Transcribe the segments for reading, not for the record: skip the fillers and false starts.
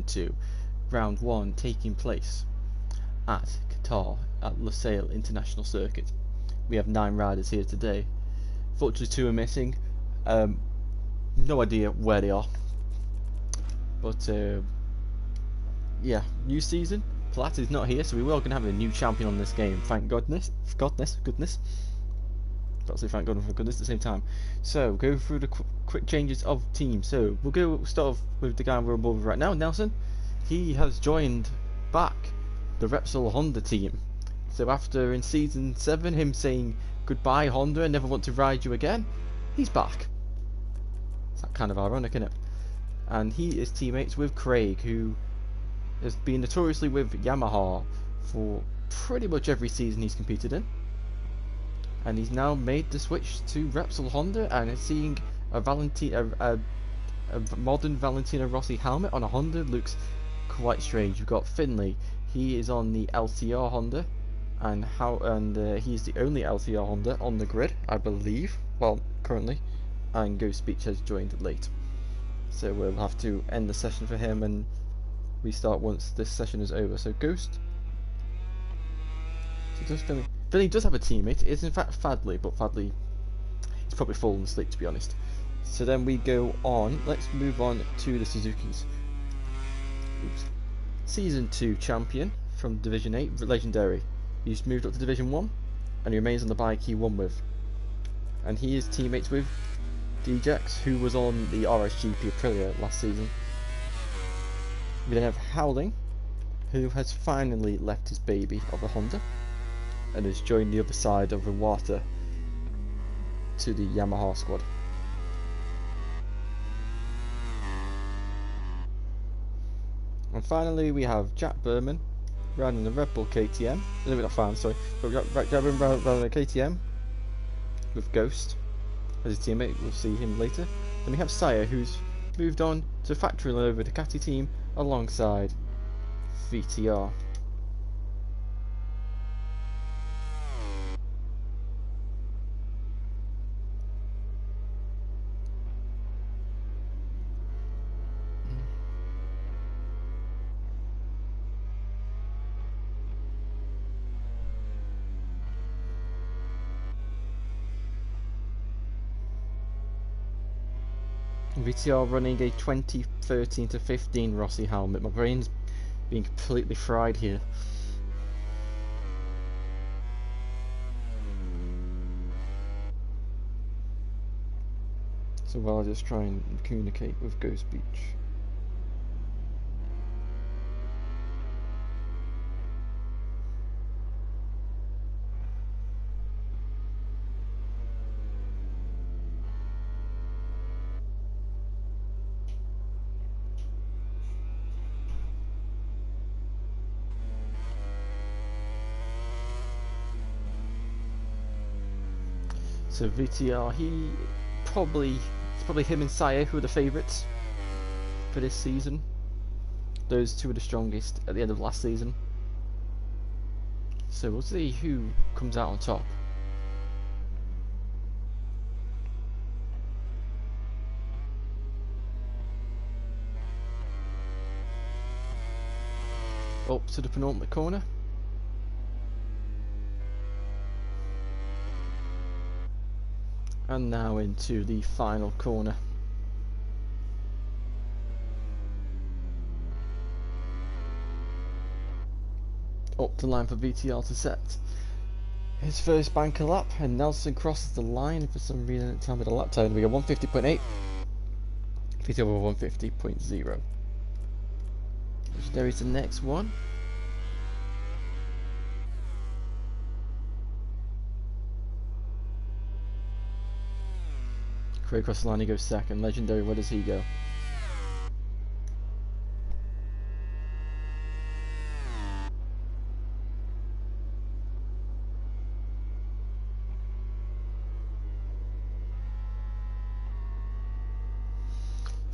2022 round 1 taking place at Qatar at Lusail International Circuit. We have 9 riders here today. Fortunately 2 are missing. No idea where they are, but yeah, new season. Platt is not here, so we are going to have a new champion on this game. Thank goodness. Don't say thank God for goodness at the same time. So go through the quick changes of team. So we'll start off with the guy we're on board with right now, Nelson. He has joined back the Repsol Honda team. So after in season 7 him saying goodbye Honda, I never want to ride you again, he's back. It's kind of ironic, isn't it? And he is teammates with Craig, who has been notoriously with Yamaha for pretty much every season he's competed in. And he's now made the switch to Repsol Honda and is seeing a modern Valentino Rossi helmet on a Honda looks quite strange. You've got Finley, he is on the LCR Honda, and he's the only LCR Honda on the grid, I believe, well, currently, and Ghost Beach has joined late. So we'll have to end the session for him and restart once this session is over. So Ghost, Finley does have a teammate. It is in fact Fadley, but Fadley he's probably fallen asleep, to be honest. So then we go on. Let's move on to the Suzukis. Oops. Season 2 champion from Division 8, Legendary. He's moved up to Division 1 and he remains on the bike he won with. And he is teammates with Djax, who was on the RSGP Aprilia last season. We then have Howling, who has finally left his baby of a Honda and has joined the other side of Iwata to the Yamaha squad. And finally we have Jack Berman riding the Red Bull KTM, no, we're not fans, sorry, but Jack Berman riding the KTM with Ghost as his teammate. We'll see him later. Then we have Saya, who's moved on to factory over the Ducati team alongside VTR. VTR running a 2013 to 15 Rossi helmet. My brain's being completely fried here. So I'll just try and communicate with Ghost Beach. So VTR, it's probably him and Saya who are the favourites for this season. Those two are the strongest at the end of last season. So we'll see who comes out on top. Up to the penultimate corner. And now into the final corner. Up the line for VTR to set his first banker lap, and Nelson crosses the line. For some reason it tells me the lap time. We got 150.8. VTR over 150.0. There is the next one. Craig across the line, he goes second. Legendary, where does he go?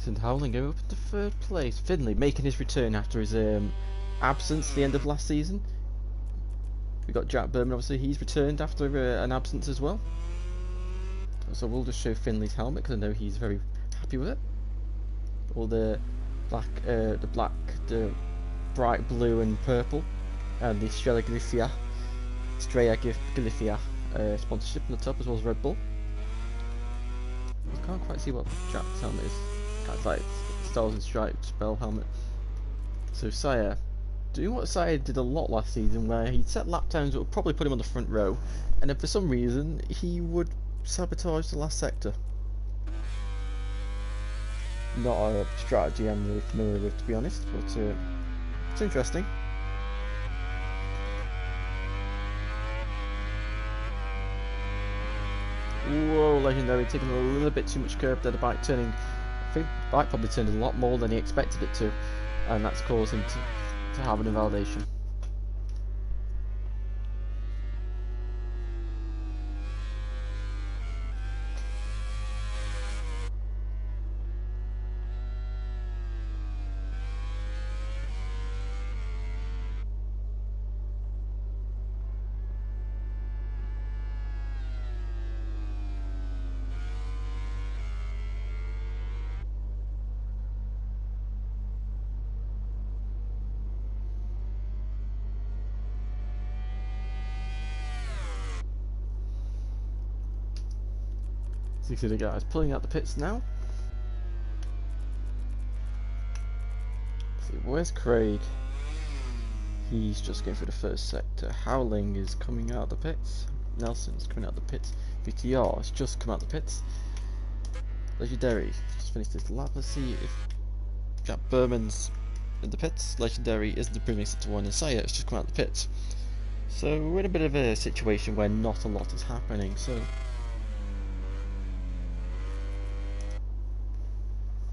And Howling go up to 3rd place. Finley making his return after his absence at the end of last season. We got Jack Berman, obviously he's returned after an absence as well. So we'll just show Finley's helmet because I know he's very happy with it. All the the bright blue and purple, and the Strella Galicia sponsorship on the top, as well as Red Bull. I can't quite see what Jack's helmet is. It's like Stars and Stripes spell helmet. So Sire, doing what Sire did a lot last season, where he'd set lap times that would probably put him on the front row, and then for some reason he would sabotage the last sector. Not a strategy I'm really familiar with, to be honest, but it's interesting. Whoa, Legendary taking a little bit too much curve there, the bike turning. I think the bike probably turned a lot more than he expected it to, and that's caused him to have an invalidation. So you see the guys pulling out the pits now. Let's see, where's Craig? He's just going through the first sector. Howling is coming out the pits. Nelson's coming out the pits. VTR has just come out the pits. Legendary just finished this lap. Let's see if Jack Berman's in the pits. Legendary isn't the Prix sector 1, and Saya has just come out the pits. So we're in a bit of a situation where not a lot is happening. So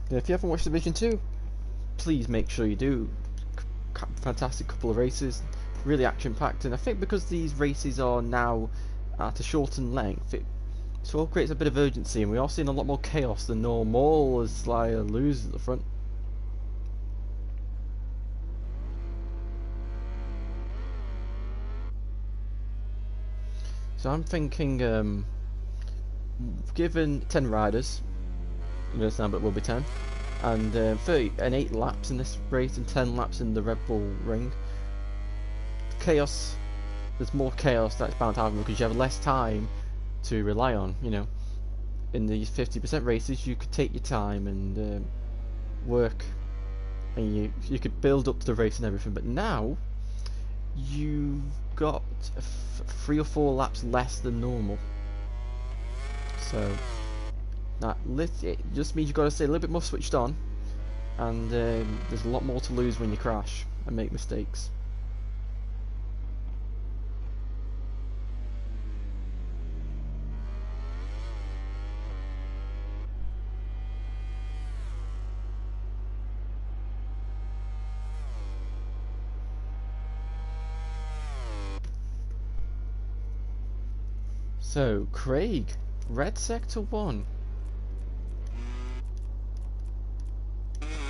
if you haven't watched Division 2, please make sure you do. Fantastic couple of races, really action packed, and I think because these races are now at a shortened length, it sort of creates a bit of urgency, and we are seeing a lot more chaos than normal as Slayer loses at the front. So I'm thinking, given 10 riders, but it will be 10, and 8 laps in this race and 10 laps in the Red Bull ring. Chaos, there's more chaos that's bound to happen because you have less time to rely on. You know, in these 50% races, you could take your time and work, and you could build up to the race and everything. But now you've got 3 or 4 laps less than normal, so it just means you've got to stay a little bit more switched on, and there's a lot more to lose when you crash and make mistakes. So Craig, red sector 1.